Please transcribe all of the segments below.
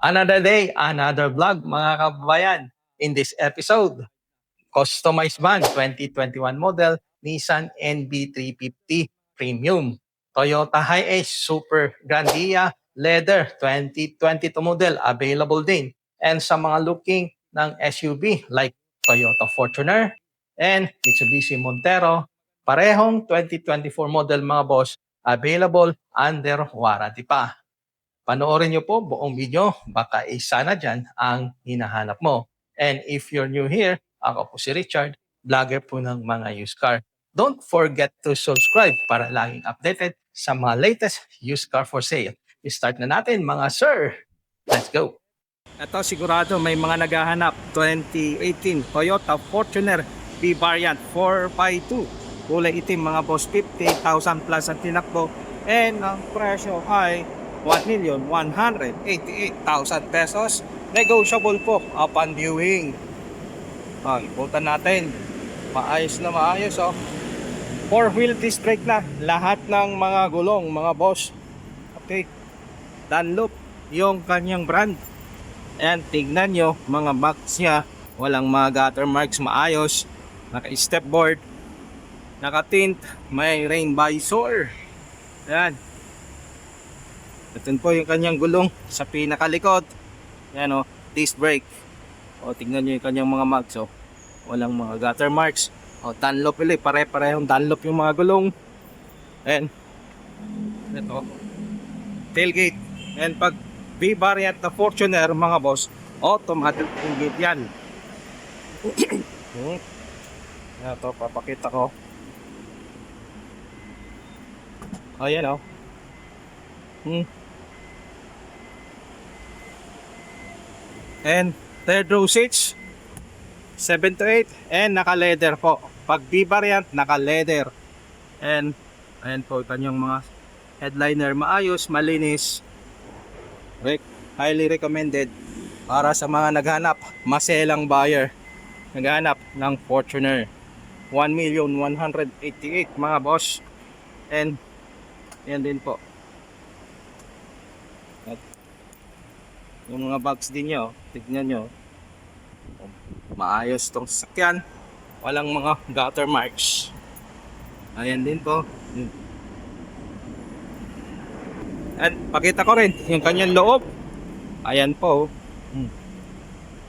Another day, another vlog mga kababayan. In this episode, customized van 2021 model Nissan NB350 Premium. Toyota Hiace Super Grandia Leather 2022 model available din. And sa mga looking ng SUV like Toyota Fortuner and Mitsubishi Montero, parehong 2024 model mga boss available under warranty pa. Panoorin niyo po buong video, baka isa na dyan ang hinahanap mo. And if you're new here, ako po si Richard, vlogger po ng mga used car. Don't forget to subscribe para laging updated sa mga latest used car for sale. I-start na natin mga sir. Let's go! Ito sigurado may mga naghahanap 2018 Toyota Fortuner B-Variant 4x2. Kulay itim mga boss, 58,000 plus ang tinakbo. And ang presyo ay 1,188,000 pesos. Negotiable po upon viewing. Iputan natin. Maayos na maayos 4-wheel disc brake na. Lahat ng mga gulong mga boss. Okay. Dunlop yung kanyang brand. And tignan nyo mga marks niya. Walang mga gutter marks, maayos. Naka-step board. Naka-tint. May rain visor. Yan. Ito po yung kanyang gulong sa pinakalikod. Yan disc brake. Tignan nyo yung kanyang mga marks walang mga gutter marks. Dunlop ulit, pare-parehong Dunlop yung mga gulong. And ito, tailgate. And pag B-Variant na Fortuner mga boss, automatic tailgate yan. Ito, papakita ko. Yan And third row seats 7 to 8 and naka leather po. Pag B-Variant naka leather. And ayan po kanyang mga headliner, maayos, malinis. Highly recommended para sa mga naghanap, maselang buyer, naghanap ng Fortuner 1,188,000 mga boss. And yan din po yung mga bags din nyo, tignan nyo, maayos tong sasakyan, walang mga gutter marks. Ayan din po. At pakita ko rin yung kanyang loob. Ayan po.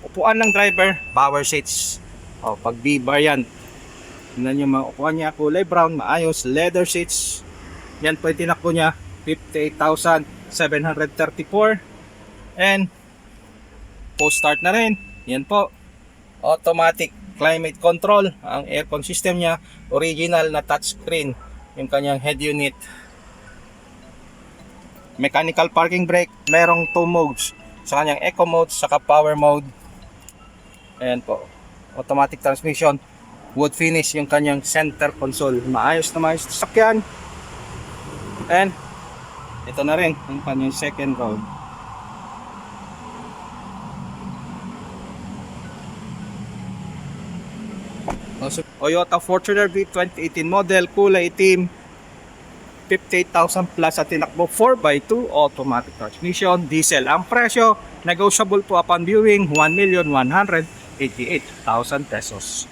Upuan ng driver, power seats. Pag B-Variant, tignan nyo mga upuan niya, kulay brown, maayos, leather seats. Yan po yung tinakbo niya, 58,734. And post start na rin. Yan po. Automatic climate control. Ang aircon system niya, original na touchscreen. Yung kanyang head unit. Mechanical parking brake. Merong 2 modes. Sa kanyang eco mode, saka power mode. Ayan po. Automatic transmission. Wood finish yung kanyang center console. Maayos na maayos na sakyan. And ito na rin yung kanyang second row. Toyota Fortuner V 2018 model, kulay itim, 58,000 plus at tinakbo, 4x2 automatic transmission, diesel. Ang presyo, negotiable po upon viewing, 1,188,000 pesos.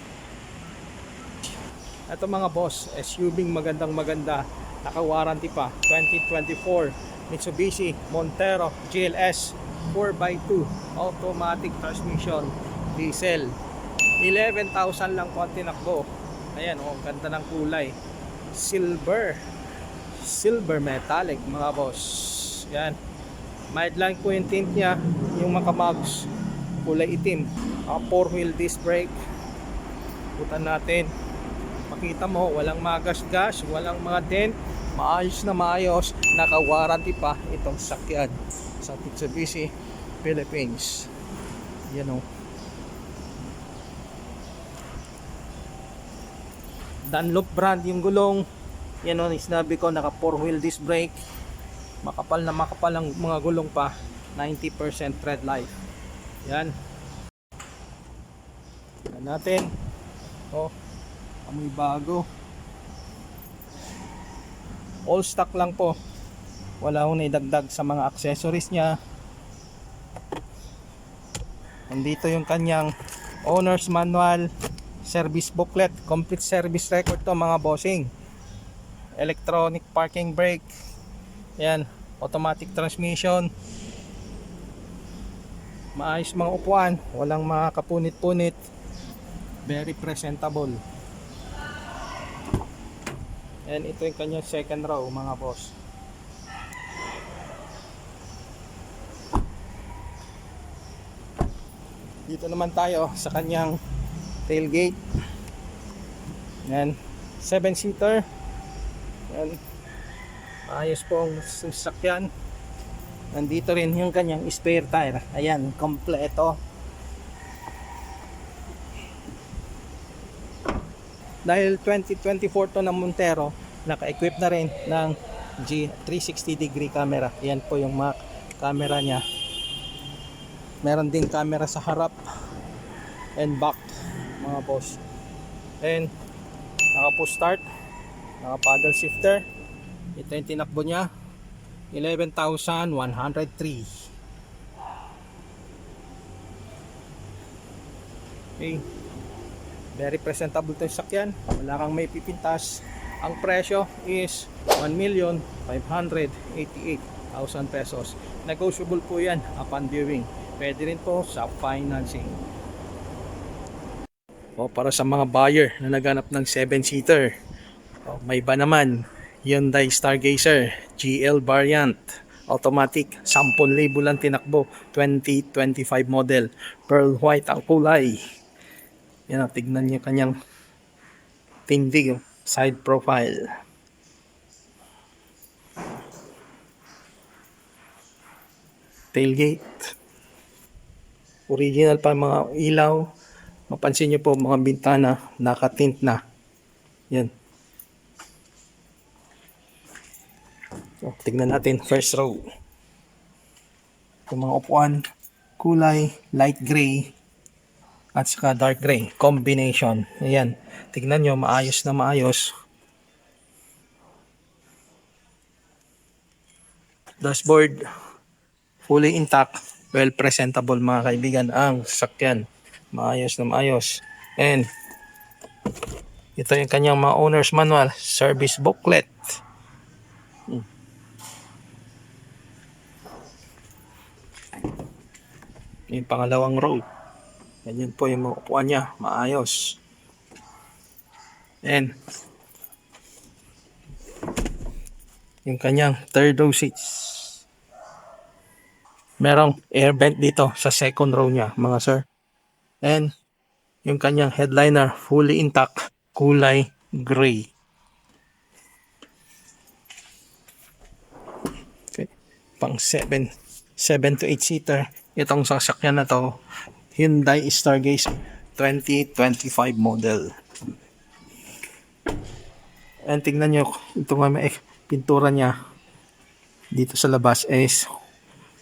Ito mga boss, SUV magandang maganda, naka-warranty pa, 2024 Mitsubishi Montero GLS 4x2 automatic transmission, diesel. 11,000 lang po ang tinakbo. Ayan ganda ng kulay, silver metallic mga boss. Yan, mild lang po yung tint nya, yung makamugs kulay itim. 4-wheel disc brake. Putan natin, makita mo walang mga gas-gas, walang mga dent, maayos na maayos, naka-warranty pa itong sakyan sa Mitsubishi Philippines. Yan Dunlop brand yung gulong. Yan sinabi ko, naka 4-wheel disc brake. Makapal na makapal ang mga gulong pa. 90% tread life. Yan. Yan natin. Amoy bago. All stock lang po. Wala akong naidagdag sa mga accessories niya. Nandito yung kanyang owner's manual, service booklet, complete service record to mga bossing. Electronic parking brake. Yan, automatic transmission. Maayos mga upuan, walang mga kapunit-punit. Very presentable. And ito yung kanyang second row mga boss. Dito naman tayo sa kanyang tailgate. Yan, 7-seater. Yan, ayos po ang sasakyan. Nandito rin yung kanyang spare tire. Ayan, kompleto. Dahil 2024 to ng Montero, naka-equip na rin ng G360 degree camera. Ayan po yung mga camera nya. Meron din camera sa harap and back mga boss. And naka-push start, naka-paddle shifter. Ito yung tinakbo nya, 11,103. Okay, very presentable ito yung sakyan. Wala kang may pipintas. Ang presyo is 1,588,000 pesos. Negotiable po yan upon viewing. Pwede rin po sa financing. O para sa mga buyer na naghanap ng 7-seater, may iba naman, Hyundai Stargazer GL variant, automatic, 10,000 lang tinakbo, 2025 model, pearl white ang kulay. Yan, tignan niyo kanyang tindig, side profile. Tailgate, original pa mga ilaw. Mapansin niyo po mga bintana nakatint na. Yan. So, tignan natin first row. Yung mga upuan, kulay light gray at saka dark gray combination. Ayan. Tignan nyo, maayos na maayos. Dashboard fully intact, well presentable mga kaibigan ang sasakyan. Maayos na maayos. And ito yung kanyang mga owner's manual, service booklet. Yung pangalawang row. Ganyan po yung mga upuan niya, maayos. And yung kanyang third row seats. Merong air vent dito sa second row niya mga sir. And yung kanyang headliner fully intact, kulay gray. Okay. Pang 7 to 8 seater itong sasakyan na to, Hyundai Stargazer 2025 model. And tingnan nyo, ito nga may pintura niya dito sa labas is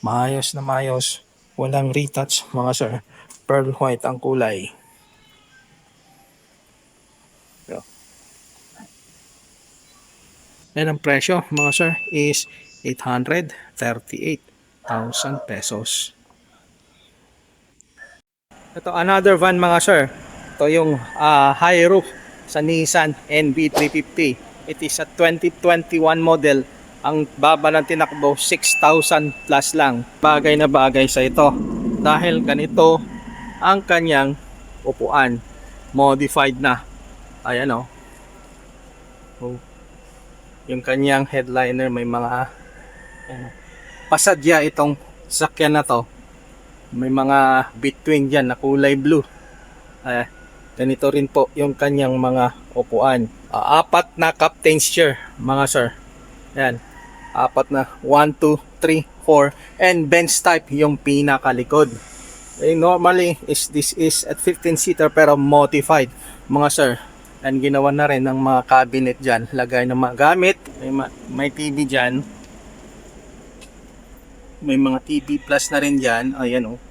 maayos na maayos, walang retouch mga sir, pearl white ang kulay. So, and ang presyo mga sir is 838,000 pesos. Ito another van mga sir. Ito yung high roof sa Nissan NB350. It is a 2021 model. Ang baba ng tinakbo 6,000 plus lang. Bagay na bagay sa ito dahil ganito ang kanyang upuan, modified na. Ayan o. Yung kanyang headliner may mga pasadya itong sakyan na to. May mga between dyan na kulay blue. Ganito rin po yung kanyang mga upuan. Apat na captain's chair mga sir. Ayan. Apat na 1, 2, 3, 4 and bench type yung pinakalikod. Normally this is at 15-seater pero modified mga sir. And ginawa na rin ng mga cabinet dyan, lagay ng mga gamit. May TV dyan, may mga TV plus na rin dyan. Ayan o,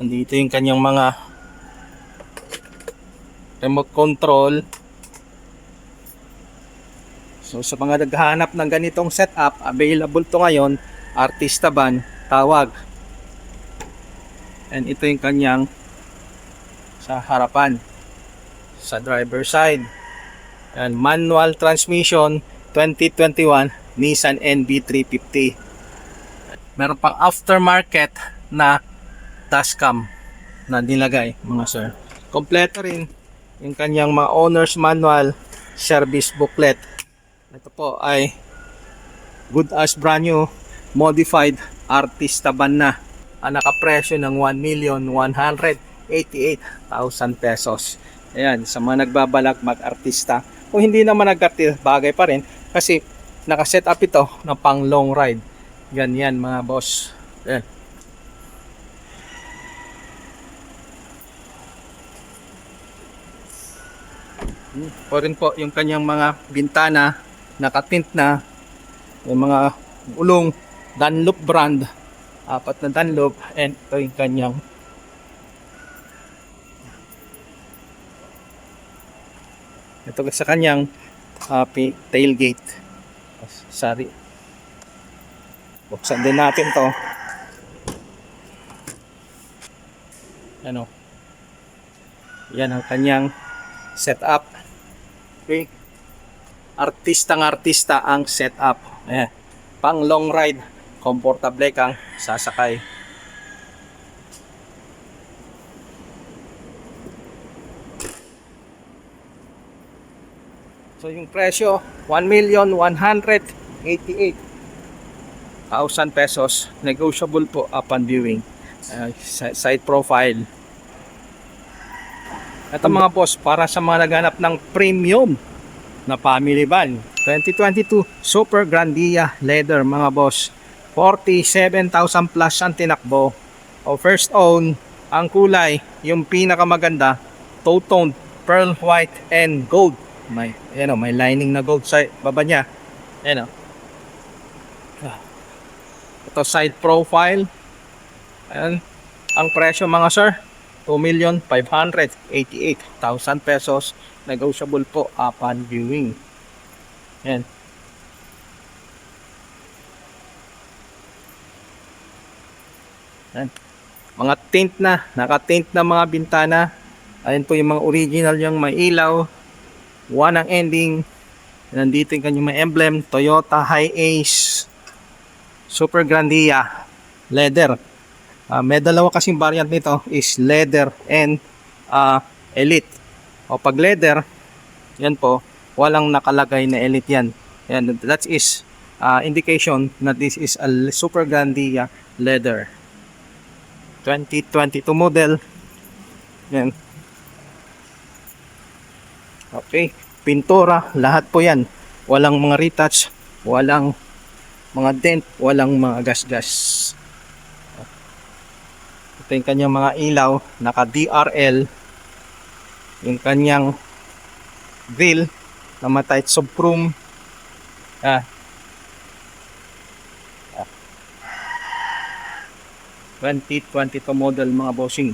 nandito yung kanyang mga remote control. So sa mga naghahanap ng ganitong setup, available to ngayon, Artista van, tawag And ito yung kanyang sa harapan, sa driver side. And manual transmission, 2021 Nissan NB350. Meron pang aftermarket na dashcam na nilagay, mga sir. Kompleto rin yung kanyang mga owner's manual, service booklet. Ito po ay good as brand new, modified Artista van na. Ang nakapresyo ng 1,188,000 pesos. Ayan, sa mga nagbabalak mag-artista. Kung hindi naman nag-artista, bagay pa rin kasi nakaset up ito na pang long ride. Ganyan mga boss. Ayan. O rin po yung kanyang mga bintana, nakatint na, yung mga ulong Dunlop brand, 4 na Dunlop, and ito yung kanyang sa kanyang tailgate. Sorry, buksan din natin to. Ano, yan ang kanyang setup. Okay, artista ang setup. Ayan, pang long ride, komportable kang sasakay. So yung presyo, 1,188,000 pesos. Negotiable po upon viewing. Side profile. Ito mga boss, para sa mga naghanap ng premium na family van, 2022 Super Grandia leather mga boss. 47,000 plus ang tinakbo. O first own, ang kulay, yung pinakamaganda, two-toned, pearl white and gold. May may lining na gold sa baba niya. Ayan o. Ito side profile. Ayan. Ang presyo mga sir, 2,588,000 pesos. Negotiable po upon viewing. Ayan. Ayan. Mga tint na, naka-tint na mga bintana. Ayan po yung mga original yung may ilaw. One ang ending. Nandito yung kanyang may emblem, Toyota Hi-Ace Super Grandia leather. May dalawa kasing variant nito, is leather and elite. O pag leather, yan po, walang nakalagay na elite yan. Yan, that is indication na this is a Super Grandia leather. 2022 model. Yan. Okay, pintura, lahat po yan. Walang mga retouch, walang mga dent, walang mga gas-gas. Ito yung kanyang mga ilaw, naka DRL. Yung kanyang grill na matight subframe. 2022 model mga bossing.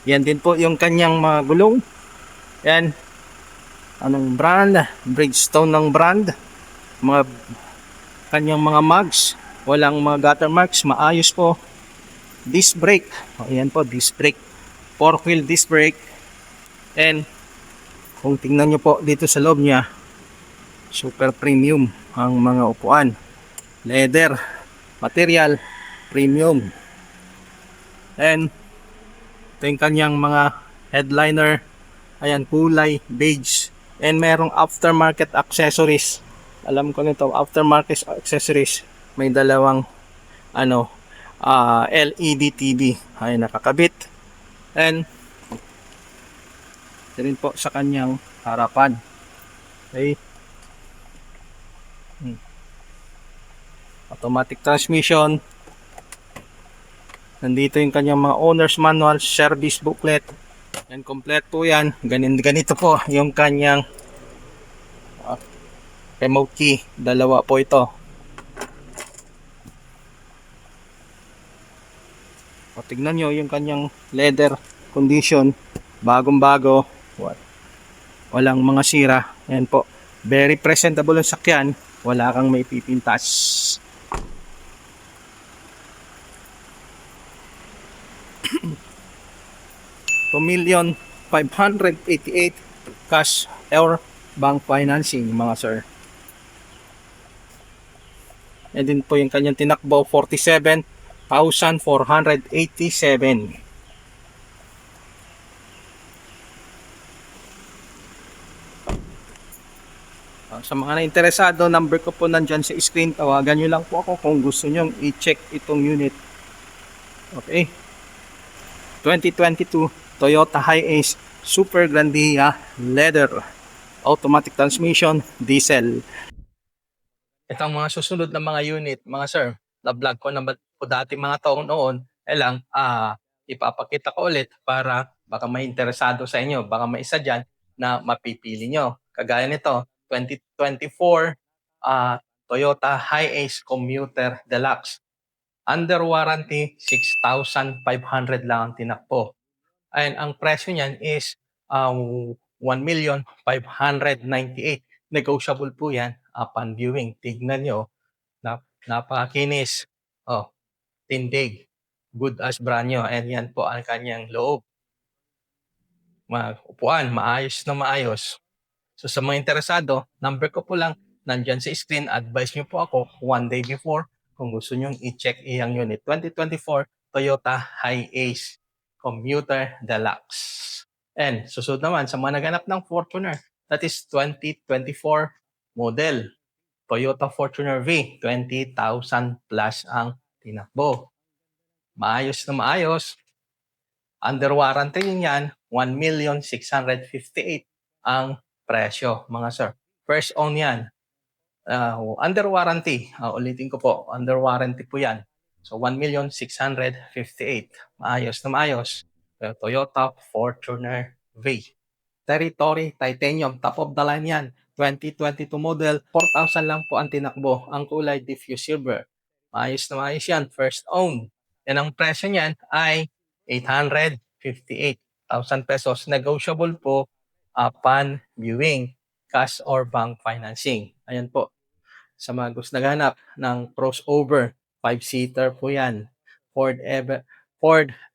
Yan din po yung kanyang mga gulong. Yan. Anong brand? Bridgestone ng brand. Mga kanyang mga mugs. Walang mga gutter marks. Maayos po. Disc brake. Ayan po, disc brake. 4-wheel disc brake. And kung tingnan nyo po dito sa loob niya, super premium ang mga upuan. Leather material, premium. And ito yung kanyang mga headliner. Ayan, kulay beige. And merong aftermarket accessories. Alam ko nito, aftermarket accessories. May dalawang LED TV ay nakakabit. And ito rin po sa kanyang harapan. Okay. Automatic transmission. Nandito yung kanyang mga owner's manual, service booklet. Yan, complete po yan. Ganito po yung kanyang remote key. Dalawa po ito. O, tignan nyo yung kanyang leather condition. Bagong bago. Walang mga sira. Yan po. Very presentable ang sakyan. Wala kang may pipintas. 2,588,000 cash or bank financing, mga sir. And din po yung kanyang tinakbo, 47,487. Sa mga na-interesado, number ko po nandyan sa screen. Tawagan nyo lang po ako kung gusto nyo i-check itong unit. Okay. 2022 Toyota Hiace Super Grandia Leather Automatic Transmission Diesel. Ito ang mga susunod na mga unit, mga sir. Na-vlog ko na po dati mga taon noon. Lang, ipapakita ko ulit para baka may interesado sa inyo. Baka may isa dyan na mapipili nyo. Kagaya nito, 2024 Toyota Hiace Commuter Deluxe. Under warranty, 6,500 lang ang tinakbo. And ang presyo niyan is 1,598,000. Negotiable po yan upon viewing. Tignan nyo, napakinis. Tindig. Good as brand new. And yan po ang kanyang loob. Upuan, maayos na maayos. So sa mga interesado, number ko po lang nandyan sa screen. Advise nyo po ako one day before kung gusto nyo i-check iyang unit. 2024 Toyota Hiace Commuter Deluxe. And susunod naman sa mga naganap ng Fortuner, that is 2024 model. Toyota Fortuner V, 20,000 plus ang tinakbo. Maayos na maayos. Under warranty yan, 1,658,000 ang presyo, mga sir. First own yan. Under warranty, ulitin ko po, under warranty po yan. So 1,658,000. Maayos na maayos. Toyota Fortuner V. Territory Titanium, top of the line yan. 2022 model, 4,000 lang po ang tinakbo. Ang kulay diffuse silver. Maayos na maayos yan, first own. And ang presyo niyan ay 858,000 pesos. Negotiable po upon viewing, cash or bank financing. Ayan po. Sa mga gusto naghanap ng crossover, 5-seater po yan. Ford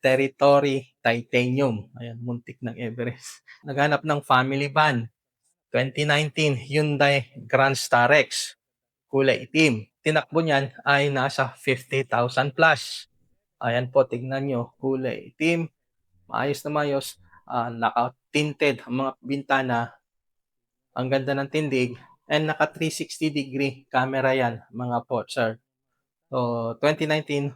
Territory Titanium. Ayan, muntik ng Everest. Naghanap ng family van. 2019 Hyundai Grand Starex. Kulay itim. Tinakbo niyan ay nasa 50,000 plus. Ayan po, tignan nyo. Kulay itim. Maayos na maayos. Naka-tinted ang mga bintana. Ang ganda ng tindig. And naka 360 degree camera yan, mga po, sir. So, 2019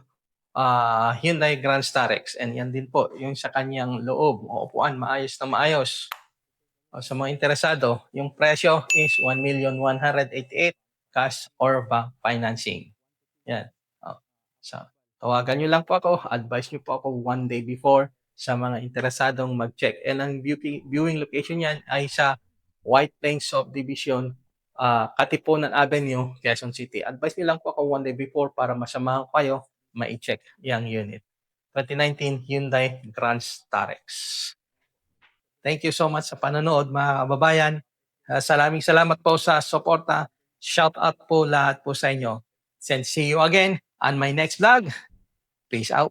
Hyundai Grand Starex. And yan din po, yung sa kanyang loob. Upuan, maayos na maayos. Sa mga interesado, yung presyo is 1,188,000 cash or bank financing. Yan. Tawagan nyo lang po ako. Advise nyo po ako one day before sa mga interesadong mag-check. And ang viewing location yan ay sa White Plains Subdivision, Katipunan Avenue, Quezon City. Advise nyo lang po ako one day before para masamahan ko kayo ma-check yung unit. 2019 Hyundai Grand Starex. Thank you so much sa panonood, mga kababayan. Salamat po sa suporta. Shout out po lahat po sa inyo. And see you again on my next vlog. Peace out.